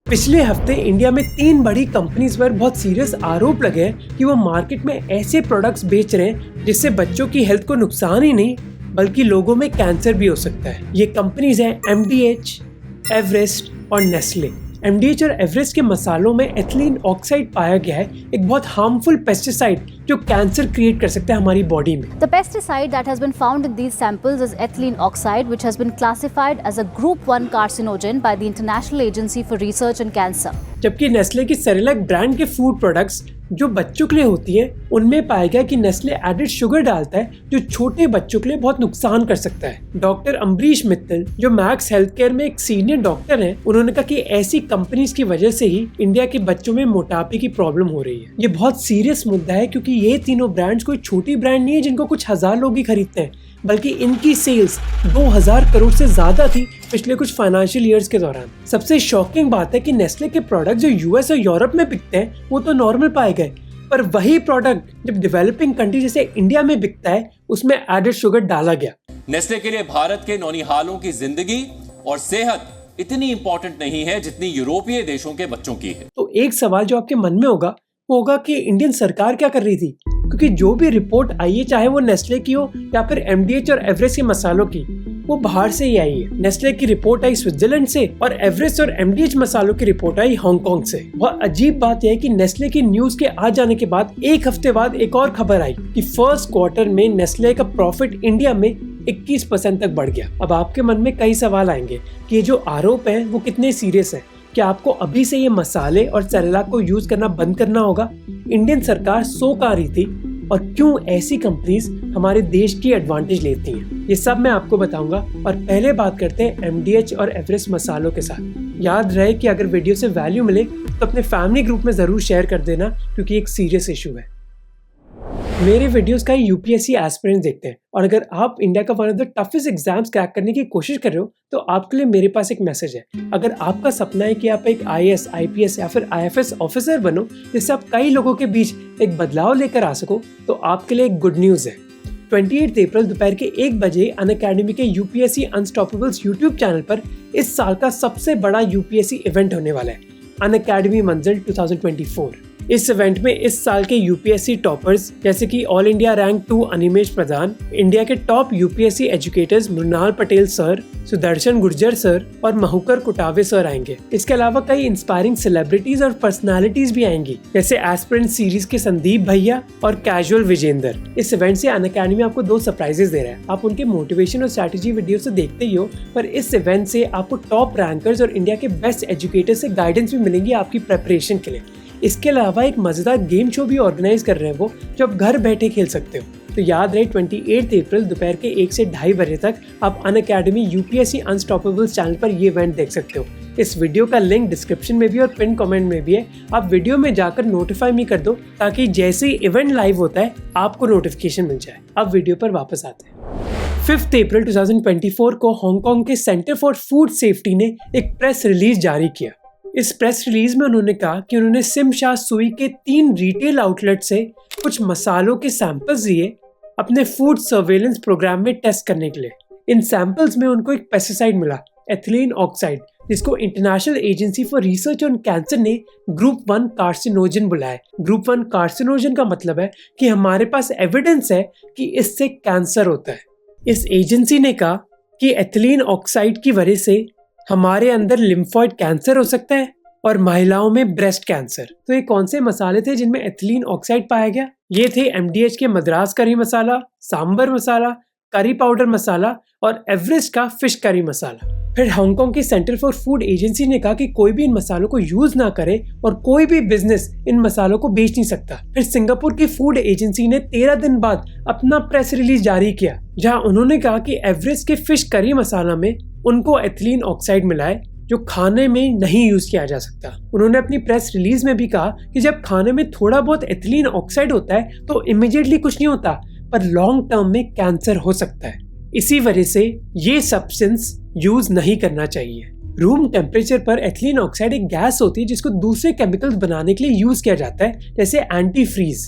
पिछले हफ्ते इंडिया में 3 बड़ी कंपनीज पर बहुत सीरियस आरोप लगे हैं कि वो मार्केट में ऐसे प्रोडक्ट्स बेच रहे हैं जिससे बच्चों की हेल्थ को नुकसान ही नहीं बल्कि लोगों में कैंसर भी हो सकता है। ये कंपनीज हैं MDH, एवरेस्ट और नेस्ले। MDH और एवरेस्ट के मसालों में एथिलीन ऑक्साइड पाया गया है, एक बहुत हार्मफुल पेस्टिसाइड जो कैंसर क्रिएट कर सकता है हमारी बॉडी में। The pesticide that has been found in these samples is ethylene oxide, which has been classified as a Group 1 carcinogen by the International Agency for Research on Cancer. जबकि Nestle की Cerelac brand के food products जो बच्चों के लिए होती है उनमें पाया गया कि नेस्ले एडेड शुगर डालता है जो छोटे बच्चों के लिए बहुत नुकसान कर सकता है। डॉक्टर अम्बरीश मित्तल जो मैक्स हेल्थ केयर में एक सीनियर डॉक्टर हैं, उन्होंने कहा कि ऐसी कंपनीज की वजह से ही इंडिया के बच्चों में मोटापे की प्रॉब्लम हो रही है। ये बहुत सीरियस मुद्दा है क्योंकि ये तीनों ब्रांड्स कोई छोटी ब्रांड नहीं है जिनको कुछ हजार लोग ही खरीदते हैं, बल्कि इनकी सेल्स 2000 करोड़ से ज्यादा थी पिछले कुछ फाइनेंशियल ईयर्स के दौरान। सबसे शॉकिंग बात है कि नेस्ले के प्रोडक्ट जो यूएस और यूरोप में बिकते हैं वो तो नॉर्मल पाए गए, पर वही प्रोडक्ट जब डेवलपिंग कंट्री जैसे इंडिया में बिकता है उसमें एडेड शुगर डाला गया। नेस्ले के लिए भारत के नौनिहालों की जिंदगी और सेहत इतनी इंपॉर्टेंट नहीं है जितनी यूरोपीय देशों के बच्चों की है। तो एक सवाल जो आपके मन में होगा कि इंडियन सरकार क्या कर रही थी, क्योंकि जो भी रिपोर्ट आई है चाहे वो नेस्ले की हो या फिर MDH और एवरेस्ट के मसालों की, वो बाहर से ही आई है। नेस्ले की रिपोर्ट आई स्विट्जरलैंड से और एवरेस्ट और MDH मसालों की रिपोर्ट आई हांगकांग से। बहुत अजीब बात यह है कि नेस्ले की न्यूज के आ जाने के बाद एक हफ्ते बाद एक और खबर आई कि फर्स्ट क्वार्टर में नेस्ले का प्रॉफिट इंडिया में 21% तक बढ़ गया। अब आपके मन में कई सवाल आएंगे कि ये जो आरोप है वो कितने सीरियस है। क्या आपको अभी से ये मसाले और सेरेलैक को यूज करना बंद करना होगा? इंडियन सरकार सो कह रही थी और क्यों ऐसी कंपनीज हमारे देश की एडवांटेज लेती हैं, ये सब मैं आपको बताऊंगा। और पहले बात करते हैं MDH और एवरेस्ट मसालों के साथ। याद रहे कि अगर वीडियो से वैल्यू मिले तो अपने फैमिली ग्रुप में जरूर शेयर कर देना क्योंकि एक सीरियस इशू है। मेरे वीडियोस का UPSC एस्पिरेंट्स देखते हैं और अगर आप इंडिया का one of the toughest exams crack करने की कोशिश कर रहे हो तो आपके लिए मेरे पास एक मैसेज है। अगर आपका सपना है कि आप एक IAS, IPS या फिर IFS ऑफिसर बनो जिससे आप कई लोगों के बीच एक बदलाव लेकर आ सको, तो आपके लिए एक गुड न्यूज़ है। 28 अप्रैल दोपहर के 1 बजे अनअकैडमी के UPSC अनस्टॉपेबल्स यूट्यूब चैनल पर इस साल का सबसे बड़ा UPSC इवेंट होने वाला है, अनअकैडमी मंजिल 2024। इस इवेंट में इस साल के UPSC टॉपर्स जैसे कि all India rank 2 Animesh Pradhan, India के top UPSC educators Mrinal Patel sir, Sudarshan Gurjar sir और महूकर कुटावे सर आएंगे। इसके अलावा कई इंस्पायरिंग सेलिब्रिटीज और पर्सनालिटीज भी आएंगी जैसे एस्पिरेंट सीरीज के संदीप भैया और कैजुअल विजेंद्र। इस इवेंट से अनअकैडमी आपको 2 सरप्राइजेस दे रहा है। आप उनके मोटिवेशन और स्ट्रैटेजी वीडियो से देखते ही हो, पर इस इवेंट से आपको टॉप रैंकर्स और इंडिया के बेस्ट एजुकेटर्स से गाइडेंस भी मिलेंगी आपकी प्रेपरेशन के लिए। इसके अलावा एक मजेदार गेम शो भी ऑर्गेनाइज कर रहे हैं वो, जो आप घर बैठे खेल सकते हो। तो याद रहे 28 अप्रैल दोपहर के 1 से 2:30 बजे तक आप अनअकैडमी UPSC अनस्टॉपेबल्स चैनल पर ये इवेंट देख सकते हो। इस वीडियो का लिंक डिस्क्रिप्शन में भी और पिन कमेंट में भी है। आप वीडियो में जाकर नोटिफाई भी कर दो ताकि जैसे ही इवेंट लाइव होता है आपको नोटिफिकेशन मिल जाए। अब वीडियो पर वापस आते हैं। 5 अप्रैल 2024 को हांगकांग के सेंटर फॉर फूड सेफ्टी ने एक प्रेस रिलीज जारी किया। इस प्रेस रिलीज में उन्होंने कहा कि उन्होंने सिमशा सुई के 3 रिटेल आउटलेट से कुछ मसालों के सैंपल्स लिए अपने फूड सर्वेलेंस प्रोग्राम में टेस्ट करने के लिए। इन सैंपल्स में उनको एक पेस्टिसाइड मिला, एथिलीन ऑक्साइड, जिसको international agency for research on cancer ने ग्रुप 1 कार्सिनोजन बुलाया। ग्रुप 1 कार्सिनोजन का मतलब है कि हमारे पास एविडेंस है कि इससे कैंसर होता है। इस एजेंसी ने कहा कि एथिलीन ऑक्साइड की वजह से हमारे अंदर लिम्फोइड कैंसर हो सकता है और महिलाओं में ब्रेस्ट कैंसर। तो ये कौन से मसाले थे जिनमें एथिलीन ऑक्साइड पाया गया? ये थे MDH के मद्रास करी मसाला, सांबर मसाला, करी पाउडर मसाला और एवरेस्ट का फिश करी मसाला। फिर हांगकांग की सेंटर फॉर फूड एजेंसी ने कहा कि कोई भी इन मसालों को यूज ना करे और कोई भी बिजनेस इन मसालों को बेच नहीं सकता। फिर सिंगापुर की फूड एजेंसी ने 13 दिन बाद अपना प्रेस रिलीज जारी किया जहां उन्होंने कहा कि एवरेस्ट के फिश करी मसाला में उनको एथिलीन ऑक्साइड मिला है जो खाने में नहीं यूज किया जा सकता। उन्होंने अपनी प्रेस रिलीज में भी कहा कि जब खाने में थोड़ा बहुत एथिलीन ऑक्साइड होता है तो इमीडिएटली कुछ नहीं होता, पर लॉन्ग टर्म में कैंसर हो सकता है। इसी वजह से ये सब्सटेंस यूज नहीं करना चाहिए। रूम टेम्परेचर पर एथिलीन ऑक्साइड एक गैस होती है जिसको दूसरे केमिकल्स बनाने के लिए यूज किया जाता है, जैसे एंटी फ्रीज,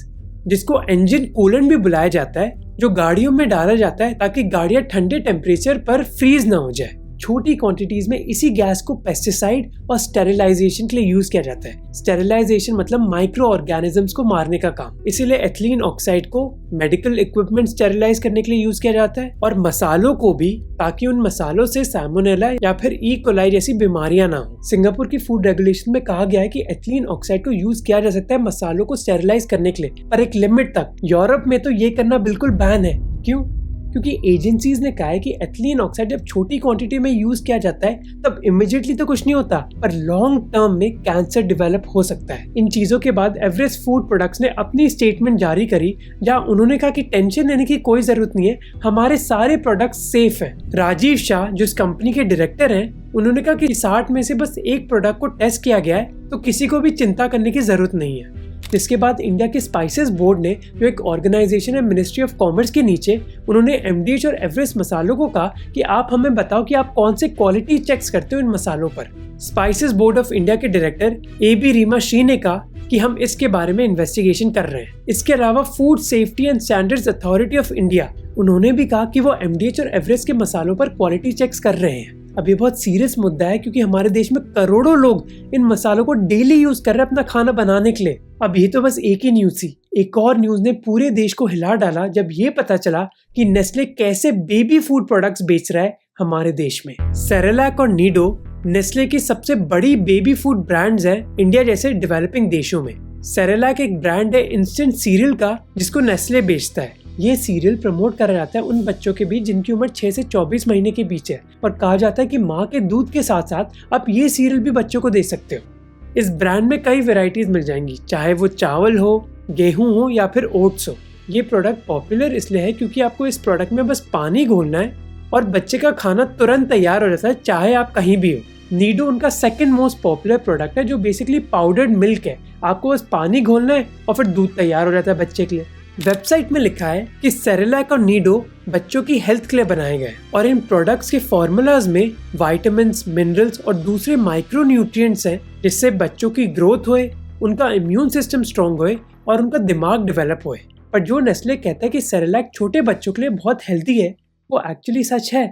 जिसको इंजन कूलेंट भी बुलाया जाता है, जो गाड़ियों में डाला जाता है ताकि गाड़ियां ठंडे टेम्परेचर पर फ्रीज ना हो जाए। छोटी क्वांटिटीज में इसी गैस को पेस्टिसाइड और स्टेरिलाइजेशन के लिए यूज किया जाता है। स्टेरिलाइजेशन मतलब माइक्रो ऑर्गेनिजम्स को मारने का काम। इसीलिए एथिलीन ऑक्साइड को मेडिकल इक्विपमेंट स्टेरिलाइज करने के लिए यूज किया जाता है और मसालों को भी, ताकि उन मसालों से सैल्मोनेला या फिर ई कोलाई जैसी बीमारियां ना हो। सिंगापुर की फूड रेगुलेशन में कहा गया है कि एथिलीन ऑक्साइड को यूज किया जा सकता है मसालों को स्टेरिलाइज करने के लिए, पर एक लिमिट तक। यूरोप में तो ये करना बिल्कुल बैन है। क्यों? क्योंकि एजेंसीज ने कहा है कि एथिलीन ऑक्साइड जब छोटी क्वांटिटी में यूज किया जाता है तब इमीडिएटली तो कुछ नहीं होता, पर लॉन्ग टर्म में कैंसर डेवलप हो सकता है। इन चीजों के बाद एवरेस्ट फूड प्रोडक्ट्स ने अपनी स्टेटमेंट जारी करी, जहां उन्होंने कहा कि टेंशन लेने की कोई जरूरत नहीं है, हमारे सारे प्रोडक्ट्स सेफ हैं। राजीव शाह जो इस कंपनी के डायरेक्टर हैं, उन्होंने कहा कि 60 में से बस एक प्रोडक्ट को टेस्ट किया गया है, तो किसी को भी चिंता करने की जरूरत नहीं है। जिसके बाद इंडिया के स्पाइसेस बोर्ड ने, जो एक ऑर्गेनाइजेशन है मिनिस्ट्री ऑफ कॉमर्स के नीचे, उन्होंने एमडीएच और एवरेस्ट मसालों को कहा कि आप हमें बताओ कि आप कौन से क्वालिटी चेक्स करते हो इन मसालों पर। स्पाइसेस बोर्ड ऑफ इंडिया के डायरेक्टर AB रीमा श्री ने कहा कि हम इसके बारे में इन्वेस्टिगेशन कर रहे हैं। इसके अलावा food safety and standards authority of India, उन्होंने भी कहा कि वो एमडीएच और एवरेस्ट के मसालों पर क्वालिटी चेक्स कर रहे हैं। अब ये बहुत सीरियस मुद्दा है, क्योंकि हमारे देश में करोड़ों लोग इन मसालों को डेली यूज कर रहे हैं अपना खाना बनाने के लिए। अब ये तो बस एक ही न्यूज थी, एक और न्यूज ने पूरे देश को हिला डाला जब ये पता चला कि नेस्ले कैसे बेबी फूड प्रोडक्ट्स बेच रहा है हमारे देश में। सेरेलैक और नीडो नेस्ले की सबसे बड़ी बेबी फूड ब्रांड्स हैं इंडिया जैसे डेवलपिंग देशों में। सेरेलैक एक ब्रांड है इंस्टेंट सीरियल का, जिसको नेस्ले बेचता है। ये सीरियल प्रमोट करा जाता है उन बच्चों के बीच जिनकी उम्र 6 से 24 महीने के बीच है, और कहा जाता है कि माँ के दूध के साथ साथ आप ये सीरियल भी बच्चों को दे सकते हो। इस ब्रांड में कई वैरायटीज मिल जाएंगी, चाहे वो चावल हो, गेहूं हो या फिर ओट्स हो। ये प्रोडक्ट पॉपुलर इसलिए है क्योंकि आपको इस प्रोडक्ट में बस पानी घोलना है और बच्चे का खाना तुरंत तैयार हो जाता है, चाहे आप कहीं भी हो। नीडो उनका सेकंड मोस्ट पॉपुलर प्रोडक्ट है, जो बेसिकली पाउडर्ड मिल्क है। आपको बस पानी घोलना है और फिर दूध तैयार हो जाता है बच्चे के लिए। वेबसाइट में लिखा है कि सेरेलैक और नीडो बच्चों की हेल्थ के लिए बनाए गए, और इन प्रोडक्ट्स के फॉर्मूलाज में विटामिन्स, मिनरल्स और दूसरे माइक्रो न्यूट्रिएंट्स हैं, जिससे बच्चों की ग्रोथ होए, उनका इम्यून सिस्टम स्ट्रॉन्ग होए और उनका दिमाग डेवलप होए। पर जो नेस्ले कहता है कि सेरेलैक छोटे बच्चों के लिए बहुत हेल्दी है, वो एक्चुअली सच है।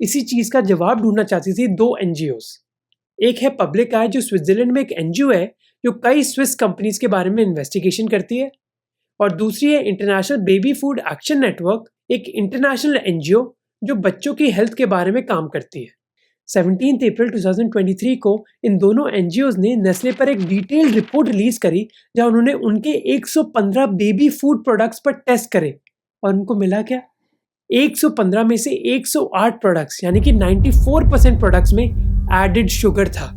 इसी चीज का जवाब ढूंढना चाहती थी 2 NGOs। एक है पब्लिक आई, जो स्विट्जरलैंड में एक NGO है जो कई स्विस कंपनीज के बारे में इन्वेस्टिगेशन करती है, और दूसरी है international baby food action network, एक इंटरनेशनल NGO जो बच्चों की हेल्थ के बारे में काम करती है। 17 अप्रैल 2023 को इन दोनों NGOs ने नेस्ले पर एक डिटेल्ड रिपोर्ट रिलीज करी, जहां उन्होंने उनके 115 बेबी फूड प्रोडक्ट्स पर टेस्ट करे, और उनको मिला क्या? 115 में से 108 प्रोडक्ट्स यानी कि 94% प्रोडक्ट्स में एडेड शुगर था।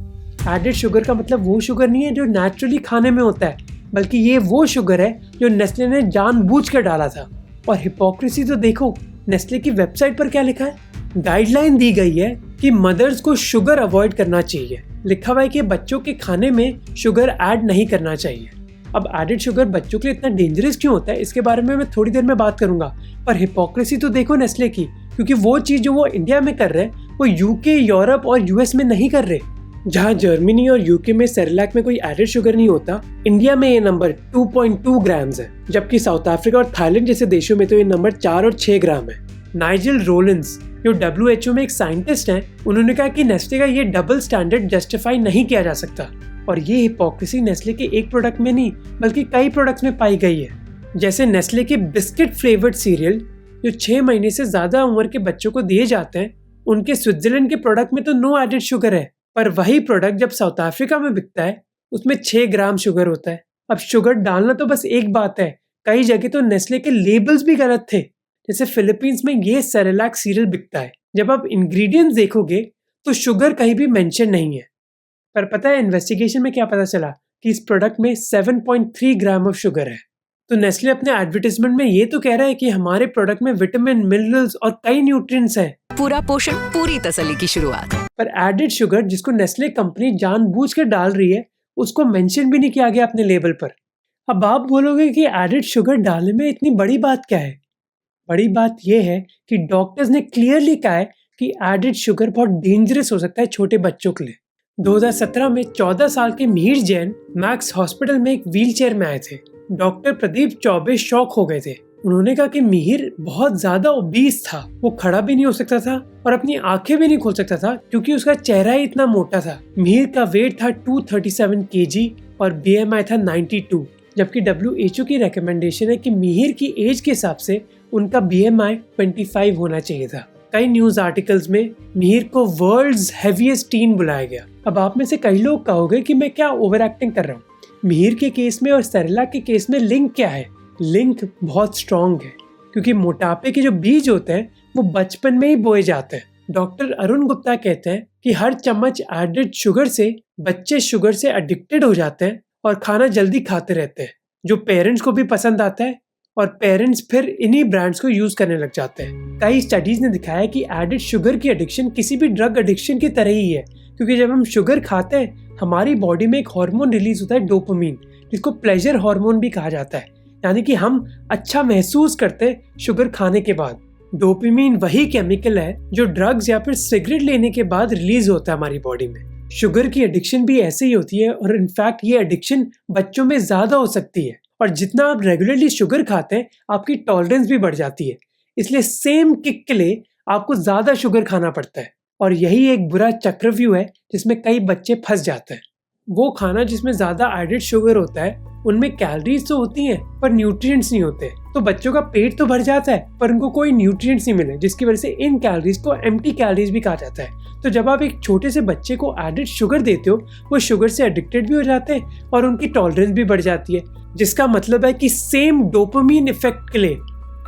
एडेड शुगर का मतलब वो शुगर नहीं है जो नेचुरली खाने में होता है, बल्कि ये वो शुगर है जो नेस्ले ने जानबूझ कर डाला था। और हिपोक्रेसी तो देखो, नेस्ले की वेबसाइट पर क्या लिखा है? गाइडलाइन दी गई है कि मदर्स को शुगर अवॉइड करना चाहिए। लिखा हुआ है कि बच्चों के खाने में शुगर ऐड नहीं करना चाहिए। अब एडेड शुगर बच्चों के लिए इतना डेंजरस क्यों होता है, इसके बारे में मैं थोड़ी देर में बात करूंगा। पर हिपोक्रेसी तो देखो नेस्ले की, क्योंकि वो चीज जो वो इंडिया में कर रहे हैं वो यूके, यूरोप और US में नहीं कर रहे। जहां जर्मनी और यूके में सेरेलैक में कोई एडेड शुगर नहीं होता, इंडिया में ये नंबर 2.2 ग्राम्स है, जबकि साउथ अफ्रीका और थाईलैंड जैसे देशों में तो ये नंबर 4 और 6 ग्राम है। नाइजेल रोलिंस जो WHO में एक साइंटिस्ट हैं, उन्होंने कहा कि नेस्ले का ये डबल स्टैंडर्ड जस्टिफाई नहीं किया जा सकता, और ये हिपोक्रेसी नेस्ले के एक प्रोडक्ट में नहीं बल्कि कई प्रोडक्ट्स में पाई गई है। जैसे नेस्ले के बिस्किट फ्लेवर्ड सीरियल जो 6 महीने से ज्यादा उम्र के बच्चों को दिए जाते हैं, उनके स्विट्जरलैंड के प्रोडक्ट में तो नो एडेड शुगर है, पर वही प्रोडक्ट जब साउथ अफ्रीका में बिकता है उसमें 6 ग्राम शुगर होता है। अब शुगर डालना तो बस एक बात है, कई जगह तो नेस्ले के लेबल्स भी गलत थे। जैसे फिलीपींस में ये सेरेलैक सीरियल बिकता है, जब आप इंग्रेडिएंट्स देखोगे तो शुगर कहीं भी मेंशन नहीं है। पर पता है इन्वेस्टिगेशन में क्या पता चला कि इस प्रोडक्ट में 7.3 ग्राम ऑफ शुगर है। तो नेस्ले अपने एडवर्टाइजमेंट में ये तो कह रहा है कि हमारे प्रोडक्ट में विटामिन, मिनरल्स और कई न्यूट्रिएंट्स हैं। पूरा पोषण, पूरी तसल्ली की शुरुआत। पर एडेड शुगर जिसको नेस्ले कंपनी जानबूझ के डाल रही है, उसको मेंशन भी नहीं किया गया अपने लेबल पर। अब आप बोलोगे कि एडेड शुगर डालने में इतनी बड़ी बात क्या है? बड़ी बात यह है कि डॉक्टर्स ने क्लियरली कहा है कि एडेड शुगर बहुत डेंजरस हो सकता है छोटे बच्चों के लिए। 2017 में 14 साल के मिहिर जैन मैक्स हॉस्पिटल में एक व्हील चेयर में आए थे। डॉक्टर प्रदीप चौबे शॉक हो गए थे। उन्होंने कहा कि मिहिर बहुत ज्यादा ओबीस था, वो खड़ा भी नहीं हो सकता था और अपनी आंखें भी नहीं खोल सकता था क्योंकि उसका चेहरा ही इतना मोटा था। मिहिर का वेट था 237 kg और BMI था 92, जबकि WHO की रिकमेंडेशन है कि मिहिर की एज के हिसाब से उनका BMI 25 होना चाहिए था। कई न्यूज आर्टिकल्स में मिहिर को वर्ल्ड्स हेवीएस्ट टीन बुलाया गया। अब आप में से कई लोग कहोगे कि मैं क्या ओवर एक्टिंग कर रहा हूँ। मिहिर के केस में और सरला के केस में लिंक क्या है? लिंक बहुत स्ट्रॉन्ग है क्योंकि मोटापे के जो बीज होते हैं वो बचपन में ही बोए जाते हैं। डॉक्टर अरुण गुप्ता कहते हैं कि हर चम्मच एडेड शुगर से बच्चे शुगर से एडिक्टेड हो जाते हैं और खाना जल्दी खाते रहते हैं, जो पेरेंट्स को भी पसंद आता है और पेरेंट्स फिर इन्हीं ब्रांड्स को यूज करने लग जाते हैं। कई स्टडीज ने दिखाया है कि एडेड शुगर की एडिक्शन किसी भी ड्रग एडिक्शन की तरह ही है, क्योंकि जब हम शुगर खाते हैं हमारी बॉडी में एक हार्मोन रिलीज होता है डोपामिन, जिसको प्लेजर हार्मोन भी कहा जाता है, यानी कि हम अच्छा महसूस करते हैं शुगर खाने के बाद। डोपामिन वही केमिकल है जो ड्रग्स या फिर सिगरेट लेने के बाद रिलीज होता है हमारी बॉडी में। शुगर की एडिक्शन भी ऐसे ही होती है और इनफैक्ट ये एडिक्शन बच्चों में ज्यादा हो सकती है और जितना आप रेगुलरली शुगर खाते हैं आपकी टॉलरेंस भी बढ़ जाती है, इसलिए सेम किक के लिए आपको ज्यादा शुगर खाना पड़ता है और यही एक बुरा चक्रव्यूह है जिसमें कई बच्चे फंस जाते हैं। वो खाना जिसमें ज्यादा एडेड शुगर होता है उनमें कैलोरीज तो होती हैं पर न्यूट्रिएंट्स नहीं होते, तो बच्चों का पेट तो भर जाता है पर उनको कोई न्यूट्रिएंट्स नहीं मिले, जिसकी वजह से इन कैलोरीज को एम्प्टी कैलोरीज भी कहा जाता है। तो जब आप एक छोटे से बच्चे को एडेड शुगर देते हो वो शुगर से एडिक्टेड भी हो जाते हैं और उनकी टॉलरेंस भी बढ़ जाती है, जिसका मतलब है कि सेम डोपामिन इफेक्ट के लिए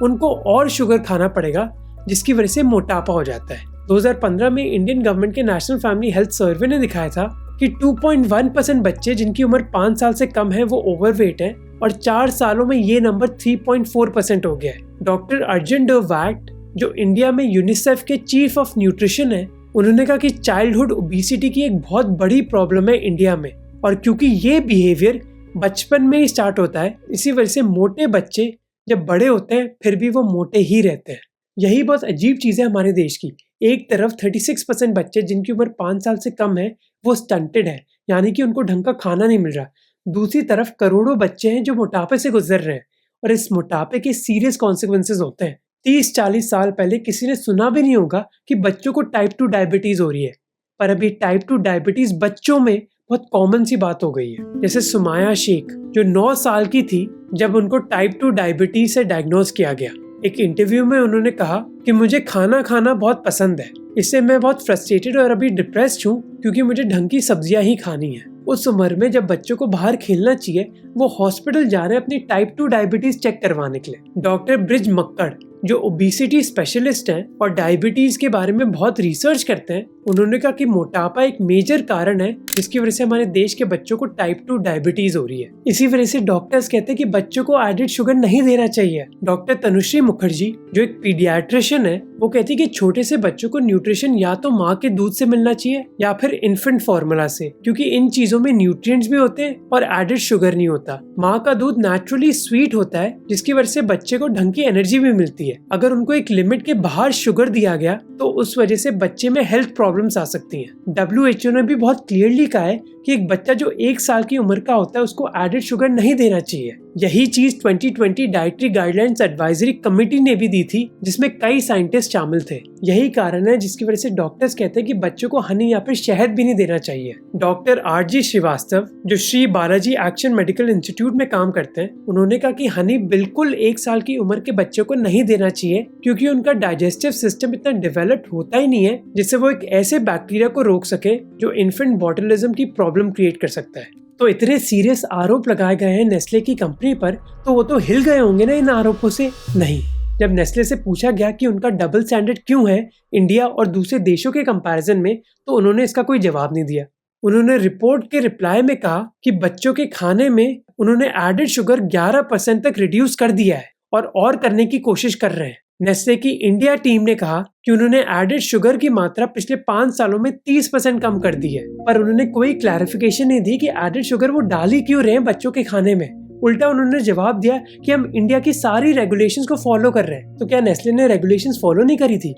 उनको और शुगर खाना पड़ेगा, जिसकी वजह से मोटापा हो जाता है। 2015 में इंडियन गवर्नमेंट के नेशनल फैमिली हेल्थ सर्वे ने दिखाया था कि 2.1% बच्चे जिनकी उम्र 5 साल से कम है वो ओवरवेट है और 4 सालों में ये नंबर 3.4% हो गया है। डॉक्टर अर्जुन डे वैट, जो इंडिया में यूनिसेफ के चीफ ऑफ न्यूट्रिशन है, उन्होंने कहा कि चाइल्डहुड ओबेसिटी की एक बहुत बड़ी प्रॉब्लम है इंडिया में और क्योंकि ये बिहेवियर बचपन में ही स्टार्ट होता है, इसी वजह से मोटे बच्चे जब बड़े होते हैं फिर भी वो मोटे ही रहते हैं। यही बहुत अजीब चीज़ है हमारे देश की। एक तरफ 36% बच्चे जिनकी उम्र 5 साल से कम है वो स्टंटेड है, यानी कि उनको ढंग का खाना नहीं मिल रहा। दूसरी तरफ करोड़ों बच्चे हैं जो मोटापे से गुजर रहे हैं और इस मोटापे के सीरियस कॉन्सिक्वेंसेज होते हैं। 30-40 साल पहले किसी ने सुना भी नहीं होगा कि बच्चों को टाइप 2 डायबिटीज हो रही है, पर अभी टाइप 2 डायबिटीज बच्चों में बहुत कॉमन सी बात हो गई है। जैसे सुमाया शेख जो 9 साल की थी जब उनको टाइप 2 डायबिटीज से डायग्नोज किया गया। एक इंटरव्यू में उन्होंने कहा कि मुझे खाना खाना बहुत पसंद है, इससे मैं बहुत फ्रस्ट्रेटेड और अभी डिप्रेस्ड हूँ क्योंकि मुझे ढंग की सब्जियां ही खानी है। उस उम्र में जब बच्चों को बाहर खेलना चाहिए वो हॉस्पिटल जा रहे हैं अपनी टाइप 2 डायबिटीज चेक करवाने के लिए। डॉक्टर ब्रिज मक्कड़ जो ओबेसिटी स्पेशलिस्ट हैं और डायबिटीज के बारे में बहुत रिसर्च करते हैं, उन्होंने कहा कि मोटापा एक मेजर कारण है जिसकी वजह से हमारे देश के बच्चों को टाइप 2 डायबिटीज हो रही है। इसी वजह से डॉक्टर्स कहते हैं कि बच्चों को एडेड शुगर नहीं देना चाहिए। डॉक्टर तनुश्री मुखर्जी जो एक पीडियाट्रिशियन है वो कहती है कि छोटे से बच्चों को न्यूट्रिशन या तो माँ के दूध से मिलना चाहिए या फिर इन्फेंट फॉर्मूला से, क्योंकि इन चीजों में न्यूट्रिएंट्स भी होते हैं और एडेड शुगर नहीं होता। माँ का दूध नेचुरली स्वीट होता है जिसकी वजह से बच्चे को ढंग की एनर्जी भी मिलती है। अगर उनको एक लिमिट के बाहर शुगर दिया गया तो उस वजह से बच्चे में हेल्थ प्रॉब्लम्स आ सकती हैं। WHO ने भी बहुत क्लियरली कहा है कि एक बच्चा जो 1 साल की उम्र का होता है उसको एडेड शुगर नहीं देना चाहिए। यही चीज 2020 डाइटरी गाइडलाइंस एडवाइजरी कमेटी ने भी दी थी जिसमें कई साइंटिस्ट शामिल थे। यही कारण है जिसकी वजह से डॉक्टर्स कहते हैं कि बच्चों को हनी या फिर शहद भी नहीं देना चाहिए। डॉक्टर RG श्रीवास्तव जो Shri Balaji action medical institute में काम करते हैं, उन्होंने कहा कि हनी बिल्कुल 1 साल की उम्र के बच्चों को नहीं देना चाहिए क्योंकि उनका डाइजेस्टिव सिस्टम इतना डेवलप होता ही नहीं है जिससे वो एक ऐसे बैक्टीरिया को रोक सके जो इन्फेंट बॉटुलिज्म की प्रॉब्लम क्रिएट कर सकता है। तो इतने सीरियस आरोप लगाए गए हैं नेस्ले की कंपनी पर, तो वो तो हिल गए होंगे ना इन आरोपों से? नहीं। जब नेस्ले से पूछा गया कि उनका डबल स्टैंडर्ड क्यों है इंडिया और दूसरे देशों के कंपैरिजन में, तो उन्होंने इसका कोई जवाब नहीं दिया। उन्होंने रिपोर्ट के रिप्लाई में कहा कि बच्चों के खाने में उन्होंने एडेड शुगर 11% तक रिड्यूस कर दिया है और करने की कोशिश कर रहे हैं। नेस्ले की इंडिया टीम ने कहा कि उन्होंने एडेड शुगर की मात्रा पिछले 5 सालों में 30% कम कर दी है, पर उन्होंने कोई क्लैरिफिकेशन नहीं दी कि एडेड शुगर वो डाल ही क्यों रहे हैं बच्चों के खाने में। उल्टा उन्होंने जवाब दिया कि हम इंडिया की सारी रेगुलेशंस को फॉलो कर रहे हैं। तो क्या नेस्ले ने रेगुलेशंस फॉलो नहीं करी थी?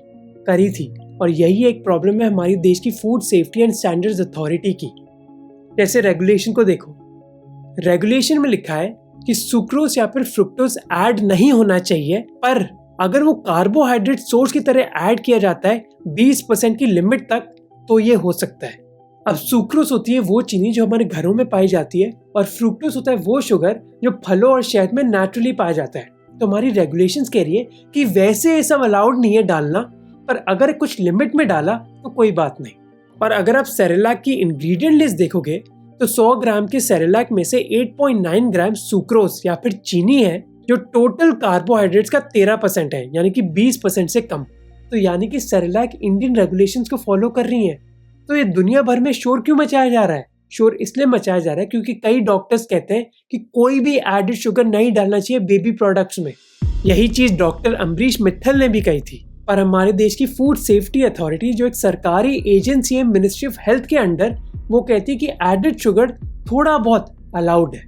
करी थी। और यही एक प्रॉब्लम है हमारी देश की food safety and standards authority की। जैसे रेगुलेशन को देखो, रेगुलेशन में लिखा है कि सुक्रोज या फिर फ्रुक्टोज ऐड नहीं होना चाहिए, पर अगर वो कार्बोहाइड्रेट सोर्स की तरह ऐड किया जाता है 20% की लिमिट तक, तो ये हो सकता है। अब सुक्रोज होती है वो चीनी जो हमारे घरों में पाई जाती है, और फ्रुक्टोज होता है वो शुगर जो फलों और शहद में नेचुरली पाया जाता है। तो हमारी रेगुलेशंस कह रही है कि वैसे ये सब अलाउड नहीं है डालना, पर अगर कुछ लिमिट में डाला तो कोई बात नहीं। और अगर आप सेरेलैक की इंग्रेडिएंट लिस्ट देखोगे तो 100 ग्राम के सेरेलैक में से 8.9 ग्राम सुक्रोज या फिर चीनी है, जो टोटल कार्बोहाइड्रेट्स का 13% है, यानी कि 20% से कम। तो यानी कि सेरेलैक इंडियन रेगुलेशंस को फॉलो कर रही है। तो ये दुनिया भर में शोर क्यों मचाया जा रहा है? शोर इसलिए मचाया जा रहा है क्योंकि कई डॉक्टर्स कहते हैं कि कोई भी एडेड शुगर नहीं डालना चाहिए बेबी प्रोडक्ट्स में। यही चीज डॉक्टर अम्बरीश मित्तल ने भी कही थी। पर हमारे देश की फूड सेफ्टी अथॉरिटी, जो एक सरकारी एजेंसी है मिनिस्ट्री ऑफ हेल्थ के अंडर, वो कहती है कि एडेड शुगर थोड़ा बहुत अलाउड है।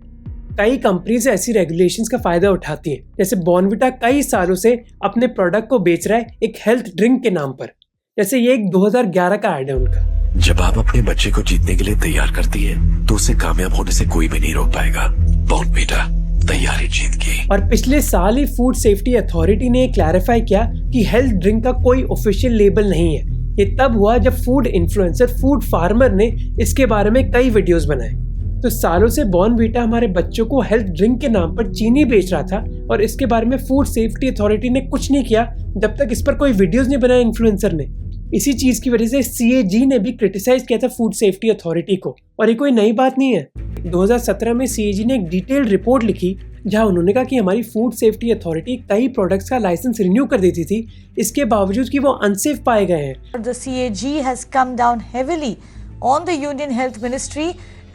कई कंपनीज ऐसी रेगुलेशंस का फायदा उठाती हैं, जैसे बॉर्नविटा कई सालों से अपने प्रोडक्ट को बेच रहा है एक हेल्थ ड्रिंक के नाम पर। जैसे ये एक 2011 का ऐड है उनका। जब आप अपने बच्चे को जीतने के लिए तैयार करती है तो उसे कामयाब होने से कोई भी नहीं रोक पाएगा। बॉर्नविटा, तैयारी जीत की। और पिछले साल ही फूड सेफ्टी अथॉरिटी ने क्लैरिफाई किया कि हेल्थ ड्रिंक का कोई ऑफिशियल लेबल नहीं है। ये तब हुआ जब फूड इन्फ्लुएंसर फूड फार्मर ने इसके बारे में कई वीडियोस बनाए। तो सालों से बॉर्नविटा हमारे बच्चों को हेल्थ ड्रिंक के नाम पर चीनी बेच रहा था, और इसके बारे में फूड सेफ्टी अथॉरिटी ने कुछ नहीं किया जब तक इस पर कोई वीडियोस नहीं बनाए इन्फ्लुएंसर ने। इसी चीज की वजह से CAG ने भी क्रिटिसाइज किया था फूड सेफ्टी अथॉरिटी को, और ये कोई नई बात नहीं है। 2017 में CAG ने एक डिटेल्ड रिपोर्ट लिखी जहां उन्होंने कहा कि हमारी फूड सेफ्टी अथॉरिटी कई प्रोडक्ट्स का लाइसेंस रिन्यू कर देती थी, इसके बावजूद कि वो अनसेफ पाए गए हैं। The CAG has come down heavily on the Union Health Ministry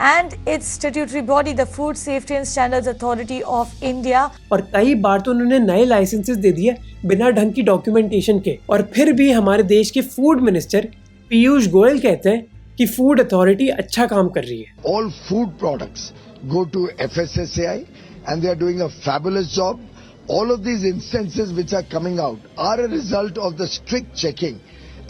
and its statutory body, the Food Safety and Standards Authority of India. और कई बार तो उन्होंने नए लाइसेंसेस दे दिए बिना ढंग की डॉक्यूमेंटेशन के। और फिर भी हमारे देश के फूड मिनिस्टर पीयूष गोयल कहते हैं कि फूड अथॉरिटी अच्छा काम कर रही है। All food products go to FSSAI and they are doing a fabulous job. All of these instances which are coming out are a result of the strict checking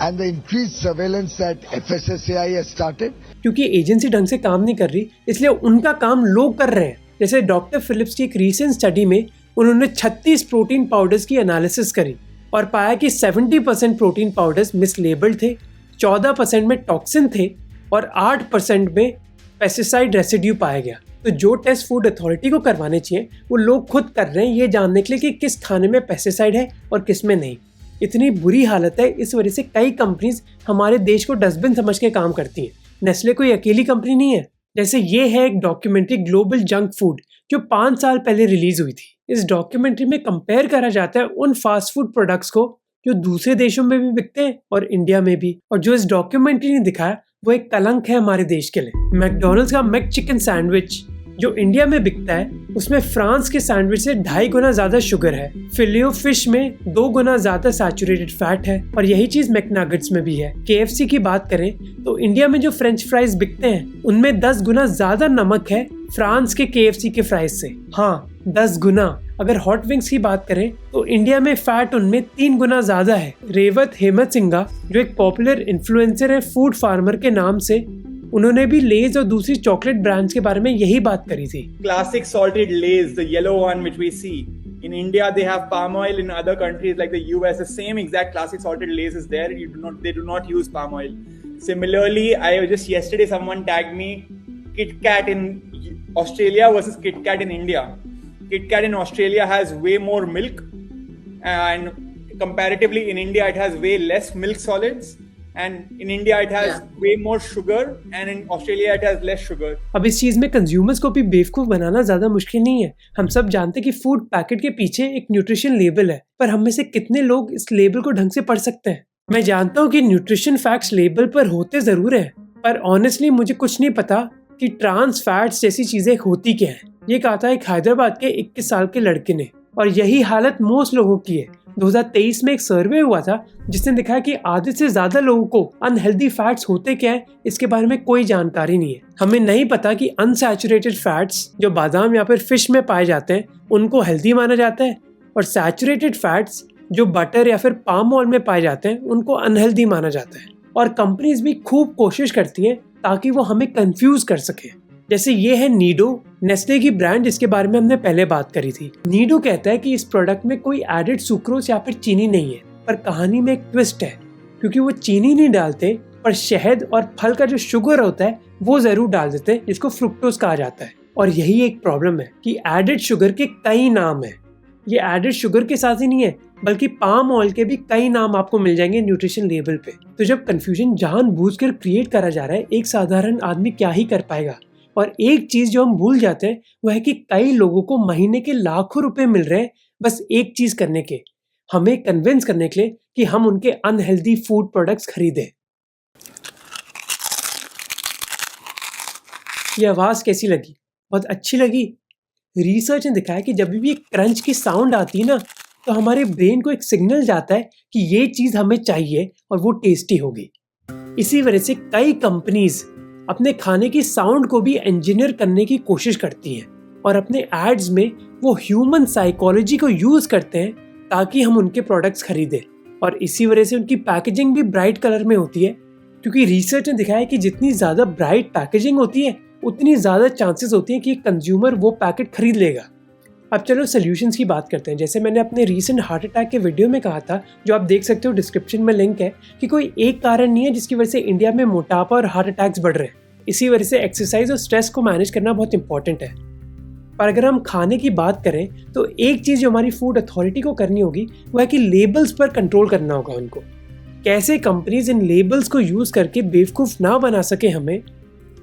and the increased surveillance that FSSAI has started. क्योंकि agency ढंग से काम नहीं कर रही, इसलिए उनका काम लोग कर रहे हैं। जैसे डॉक्टर फिलिप्स की एक रीसेंट स्टडी में उन्होंने 36 प्रोटीन पाउडर्स की एनालिसिस करी और पाया कि 70% प्रोटीन पाउडर्स मिसलेबल्ड थे, 14% में टॉक्सिन थे और 8% में पेस्टिसाइड रेसिड्यू पाया गया। तो जो टेस्ट फूड अथॉरिटी को करवाने चाहिए वो लोग खुद कर रहे हैं, ये जानने के लिए कि किस खाने में पेस्टिसाइड है और किस में नहीं। इतनी बुरी हालत है, इस वजह से कई कंपनीज हमारे देश को डस्टबिन समझ के काम करती हैं। नेस्ले कोई अकेली कंपनी नहीं है। जैसे ये है एक डॉक्यूमेंट्री ग्लोबल जंक फूड जो 5 साल पहले रिलीज हुई थी। इस डॉक्यूमेंट्री में कंपेयर करा जाता है उन फास्ट फूड प्रोडक्ट्स को जो दूसरे देशों में भी बिकते हैं और इंडिया में भी। और जो इस डॉक्यूमेंट्री ने दिखाया वो एक कलंक है हमारे देश के लिए। मैकडॉनल्ड्स का मैक चिकन सैंडविच जो इंडिया में बिकता है उसमें फ्रांस के सैंडविच से 2.5 गुना ज्यादा शुगर है। फिलियो फिश में 2 गुना ज्यादा सैचुरेटेड फैट है, और यही चीज मैकनगेट्स में भी है। KFC की बात करें तो इंडिया में जो फ्रेंच फ्राइज बिकते हैं उनमें 10 गुना ज्यादा नमक है फ्रांस के KFC के फ्राइज से। हाँ, 10 गुना। अगर हॉट विंग्स की बात करें तो इंडिया में फैट उनमें 3 गुना ज्यादा है। रेवत हेमत सिंघा जो एक पॉपुलर इन्फ्लुएंसर है फूड फार्मर के नाम से, उन्होंने भी लेज और दूसरी चॉकलेट ब्रांड्स के बारे में यही बात करी थी। Classic salted Lay's, the yellow one which we see. In India, they have palm oil. In other countries like the US, the same exact classic salted Lay's is there. They do not use palm oil. Similarly, just yesterday someone tagged me Kit Kat in Australia versus Kit Kat in India. Kit Kat in Australia has way more milk, and comparatively in India it has way less milk solids. And in India it has way more sugar, and in Australia it has less sugar. अब इस चीज में consumers को भी बेवकूफ बनाना ज्यादा मुश्किल नहीं है। हम सब जानते हैं कि फूड पैकेट के पीछे एक न्यूट्रिशन लेबल है, पर हम में से कितने लोग इस लेबल को ढंग से पढ़ सकते हैं? मैं जानता हूँ कि न्यूट्रिशन फैक्ट्स लेबल पर होते जरूर है, पर ऑनेस्टली मुझे कुछ नहीं पता कि ट्रांस फैट्स जैसी चीजें होती क्या है। ये कहा था एक हैदराबाद के 21 साल के लड़के ने, और यही हालत मोस्ट लोगों की है। 2023 में एक सर्वे हुआ था जिसने दिखाया कि आधे से ज्यादा लोगों को अनहेल्दी फैट्स होते क्या है इसके बारे में कोई जानकारी नहीं है। हमें नहीं पता कि अनसैचुरेटेड फैट्स जो बादाम या फिर फिश में पाए जाते हैं उनको हेल्दी माना जाता है, और सैचुरेटेड फैट्स जो बटर या फिर पाम ऑयल में पाए जाते हैं उनको अनहेल्दी माना जाता है। और कंपनीज भी खूब कोशिश करती हैं ताकि वो हमें कंफ्यूज कर सके। जैसे ये है नीडो, नेस्ले की ब्रांड जिसके बारे में हमने पहले बात करी थी। नीडो कहता है कि इस प्रोडक्ट में कोई एडेड सुक्रोज या फिर चीनी नहीं है, पर कहानी में एक ट्विस्ट है, क्योंकि वो चीनी नहीं डालते पर शहद और फल का जो शुगर होता है वो जरूर डाल देते हैं, जिसको फ्रुक्टोज कहा जाता है। और यही एक प्रॉब्लम है कि एडेड शुगर के कई नाम है। ये एडेड शुगर के साथ ही नहीं है, बल्कि पाम ऑयल के भी कई नाम आपको मिल जाएंगे न्यूट्रिशन लेबल पे। तो जब कंफ्यूजन जानबूझकर क्रिएट करा जा रहा है, एक साधारण आदमी क्या ही कर पाएगा। और एक चीज जो हम भूल जाते हैं वो है कि कई लोगों को महीने के लाखों रुपए मिल रहे हैं बस एक चीज करने के, हमें कन्विंस करने के लिए कि हम उनके अनहेल्दी फूड प्रोडक्ट्स खरीदें। ये आवाज कैसी लगी? बहुत अच्छी लगी। रिसर्च ने दिखाया कि जब भी एक क्रंच की साउंड आती है ना, तो हमारे ब्रेन को एक सिग्नल जाता है कि ये चीज हमें चाहिए और वो टेस्टी होगी। इसी वजह से कई कंपनीज अपने खाने की साउंड को भी इंजीनियर करने की कोशिश करती हैं और अपने एड्स में वो ह्यूमन साइकोलॉजी को यूज करते हैं ताकि हम उनके प्रोडक्ट्स खरीदें। और इसी वजह से उनकी पैकेजिंग भी ब्राइट कलर में होती है, क्योंकि रिसर्च ने दिखाया है कि जितनी ज्यादा ब्राइट पैकेजिंग होती है उतनी ज्यादा चांसेस होती हैं कि कंज्यूमर वो पैकेट खरीद लेगा। अब चलो सॉल्यूशंस की बात करते हैं। जैसे मैंने अपने रीसेंट हार्ट अटैक के वीडियो में कहा था, जो आप देख सकते हो डिस्क्रिप्शन में लिंक है, कि कोई एक कारण नहीं है जिसकी वजह से इंडिया में मोटापा और हार्ट अटैक्स बढ़ रहे हैं। इसी वजह से एक्सरसाइज और स्ट्रेस को मैनेज करना बहुत इंपॉर्टेंट है। पर अगर हम खाने की बात करें तो एक चीज जो हमारी फूड अथॉरिटी को करनी होगी वो है कि लेबल्स पर कंट्रोल करना होगा उनको। कैसे कंपनीज इन लेबल्स को यूज करके बेवकूफ ना बना सके हमें,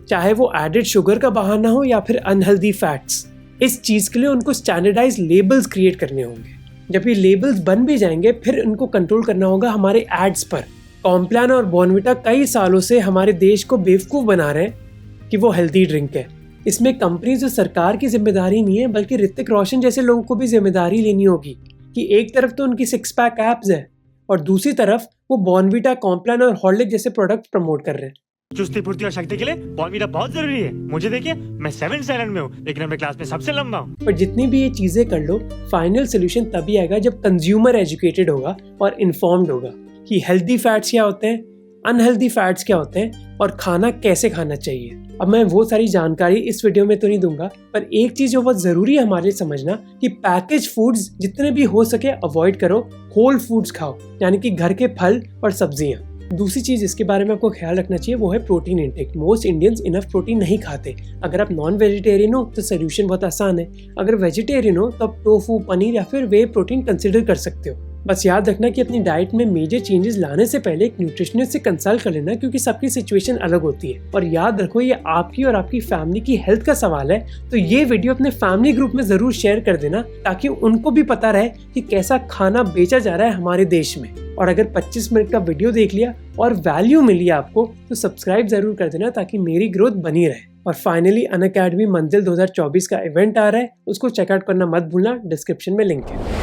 चाहे वो एडेड शुगर का बहाना हो या फिर अनहेल्दी फैट्स। इस चीज के लिए उनको स्टैंडर्डाइज लेबल्स क्रिएट करने होंगे। जब ये लेबल्स बन भी जाएंगे फिर इनको कंट्रोल करना होगा हमारे एड्स पर। कॉम्प्लान और बॉर्नविटा कई सालों से हमारे देश को बेवकूफ बना रहे हैं कि वो हेल्दी ड्रिंक है। इसमें कंपनीज और सरकार की जिम्मेदारी नहीं है, बल्कि ऋतिक रोशन जैसे लोगों को भी जिम्मेदारी लेनी होगी कि एक तरफ तो उनकी 6 पैक एप्स है और दूसरी तरफ वो बॉर्नविटा, कॉम्प्लान और हॉर्लिक्स जैसे प्रोडक्ट प्रमोट कर रहे हैं। चुस्ती फुर्ती और शक्ति के लिए बॉर्नविटा बहुत जरूरी है। मुझे देखिए, मैं 7th स्टैंडर्ड में हूँ, लेकिन अपने क्लास में सबसे लंबा हूँ। पर जितनी भी ये चीजें कर लो, फाइनल सोल्यूशन तभी आएगा जब कंज्यूमर एजुकेटेड होगा और इन्फॉर्म्ड होगा कि हेल्दी फैट्स क्या होते हैं, अनहेल्दी फैट्स क्या होते हैं और खाना कैसे खाना चाहिए। अब मैं वो सारी जानकारी इस वीडियो में तो नहीं दूंगा, पर एक चीज जो बहुत जरूरी है हमारे लिए समझना कि पैकेज फूड्स जितने भी हो सके अवॉइड करो, होल फूड्स खाओ, यानी कि घर के फल और सब्जियां। दूसरी चीज इसके बारे में आपको ख्याल रखना चाहिए वो है protein intake. Most Indians enough protein नहीं खाते। अगर आप नॉन वेजिटेरियन हो तो सोल्यूशन बहुत आसान है, अगर वेजिटेरियन हो तो आप टोफू, पनीर या फिर वे प्रोटीन कंसिडर कर सकते हो। बस याद रखना कि अपनी डाइट में मेजर चेंजेस लाने से पहले एक न्यूट्रिशनिस्ट से कंसल्ट कर लेना, क्योंकि सबकी सिचुएशन अलग होती है। और याद रखो ये आपकी और आपकी फैमिली की हेल्थ का सवाल है, तो ये वीडियो अपने फैमिली ग्रुप में जरूर शेयर कर देना ताकि उनको भी पता रहे कि कैसा खाना बेचा जा रहा है हमारे देश में। और अगर 25 मिनट का वीडियो देख लिया और वैल्यू मिली आपको तो सब्सक्राइब जरूर कर देना ताकि मेरी ग्रोथ बनी रहे। और फाइनली अनअकैडमी मंजिल 2024 का इवेंट आ रहा है, उसको चेकआउट करना मत भूलना, डिस्क्रिप्शन में लिंक है।